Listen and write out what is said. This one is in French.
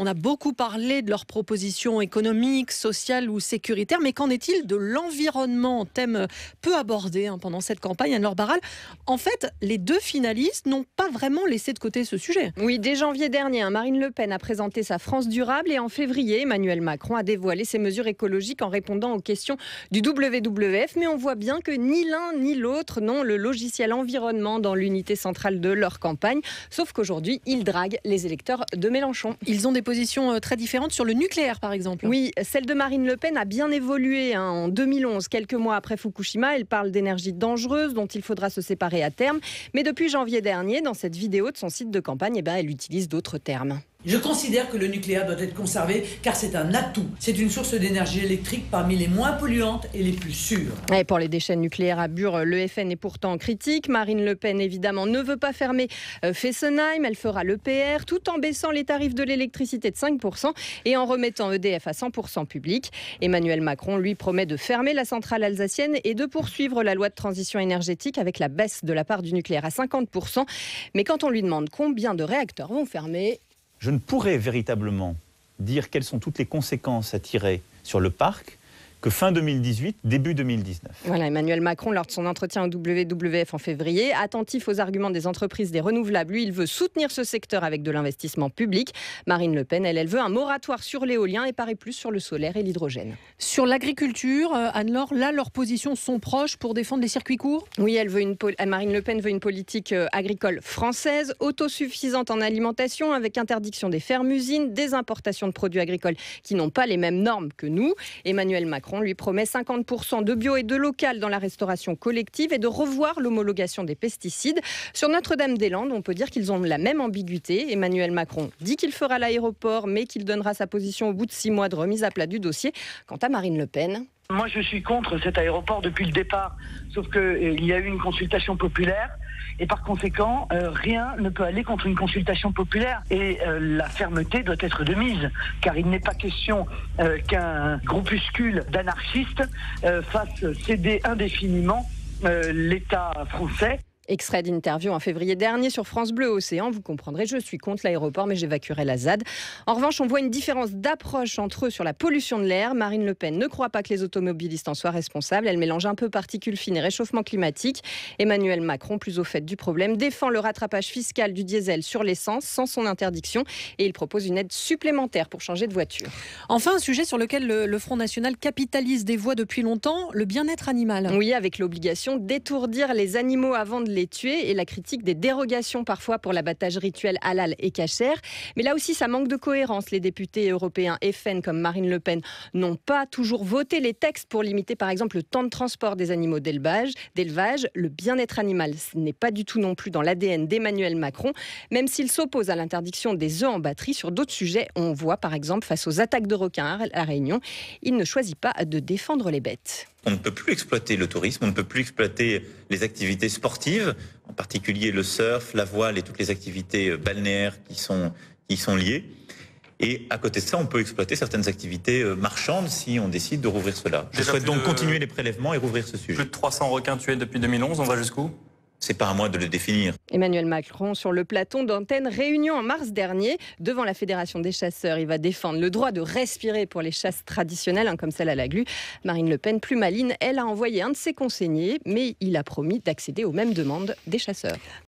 On a beaucoup parlé de leurs propositions économiques, sociales ou sécuritaires, mais qu'en est-il de l'environnement, thème peu abordé pendant cette campagne Anne-Laure Barral. En fait, les deux finalistes n'ont pas vraiment laissé de côté ce sujet. Oui, dès janvier dernier, Marine Le Pen a présenté sa France durable et en février, Emmanuel Macron a dévoilé ses mesures écologiques en répondant aux questions du WWF. Mais on voit bien que ni l'un ni l'autre n'ont le logiciel environnement dans l'unité centrale de leur campagne. Sauf qu'aujourd'hui, ils draguent les électeurs de Mélenchon. Ils ont des positions très différentes sur le nucléaire, par exemple. Oui, celle de Marine Le Pen a bien évolué. En 2011, quelques mois après Fukushima, elle parle d'énergie dangereuse dont il faudra se séparer à terme. Mais depuis janvier dernier, dans cette vidéo de son site de campagne, elle utilise d'autres termes. Je considère que le nucléaire doit être conservé car c'est un atout. C'est une source d'énergie électrique parmi les moins polluantes et les plus sûres. Et pour les déchets nucléaires à Bure, le FN est pourtant critique. Marine Le Pen, évidemment, ne veut pas fermer Fessenheim. Elle fera l'EPR tout en baissant les tarifs de l'électricité de 5% et en remettant EDF à 100% public. Emmanuel Macron, lui, promet de fermer la centrale alsacienne et de poursuivre la loi de transition énergétique avec la baisse de la part du nucléaire à 50%. Mais quand on lui demande combien de réacteurs vont fermer... Je ne pourrais véritablement dire quelles sont toutes les conséquences à tirer sur le parc que fin 2018, début 2019. Voilà, Emmanuel Macron, lors de son entretien au WWF en février, attentif aux arguments des entreprises des renouvelables, lui, il veut soutenir ce secteur avec de l'investissement public. Marine Le Pen, elle veut un moratoire sur l'éolien et paraît plus sur le solaire et l'hydrogène. Sur l'agriculture, Anne-Laure, là, leurs positions sont proches pour défendre les circuits courts ? Oui, Marine Le Pen veut une politique agricole française, autosuffisante en alimentation, avec interdiction des fermes-usines, des importations de produits agricoles qui n'ont pas les mêmes normes que nous. Emmanuel Macron lui promet 50% de bio et de local dans la restauration collective et de revoir l'homologation des pesticides. Sur Notre-Dame-des-Landes, on peut dire qu'ils ont la même ambiguïté. Emmanuel Macron dit qu'il fera l'aéroport, mais qu'il donnera sa position au bout de 6 mois de remise à plat du dossier. Quant à Marine Le Pen... Moi, je suis contre cet aéroport depuis le départ, sauf qu'il y a eu une consultation populaire et par conséquent, rien ne peut aller contre une consultation populaire et la fermeté doit être de mise, car il n'est pas question qu'un groupuscule d'anarchistes fasse céder indéfiniment l'État français. Extrait d'interview en février dernier sur France Bleu Océan. Vous comprendrez, je suis contre l'aéroport, mais j'évacuerai la ZAD. En revanche, on voit une différence d'approche entre eux sur la pollution de l'air. Marine Le Pen ne croit pas que les automobilistes en soient responsables. Elle mélange un peu particules fines et réchauffement climatique. Emmanuel Macron, plus au fait du problème, défend le rattrapage fiscal du diesel sur l'essence sans son interdiction. Et il propose une aide supplémentaire pour changer de voiture. Enfin, un sujet sur lequel le Front National capitalise des voix depuis longtemps, le bien-être animal. Oui, avec l'obligation d'étourdir les animaux avant de les tuer et la critique des dérogations parfois pour l'abattage rituel halal et cachère. Mais là aussi, ça manque de cohérence. Les députés européens FN comme Marine Le Pen n'ont pas toujours voté les textes pour limiter par exemple le temps de transport des animaux d'élevage. Le bien-être animal, ce n'est pas du tout non plus dans l'ADN d'Emmanuel Macron, même s'il s'oppose à l'interdiction des œufs en batterie. Sur d'autres sujets, on voit par exemple face aux attaques de requins à La Réunion, il ne choisit pas de défendre les bêtes. On ne peut plus exploiter le tourisme, on ne peut plus exploiter les activités sportives, en particulier le surf, la voile et toutes les activités balnéaires qui sont liées. Et à côté de ça, on peut exploiter certaines activités marchandes si on décide de rouvrir cela. Je souhaite donc continuer les prélèvements et rouvrir ce sujet. Plus de 300 requins tués depuis 2011, on va jusqu'où ? C'est pas à moi de le définir. Emmanuel Macron sur le plateau d'Antenne Réunion en mars dernier. Devant la Fédération des chasseurs, il va défendre le droit de respirer pour les chasses traditionnelles, comme celle à la glu. Marine Le Pen, plus maligne, elle a envoyé un de ses conseillers, mais il a promis d'accéder aux mêmes demandes des chasseurs.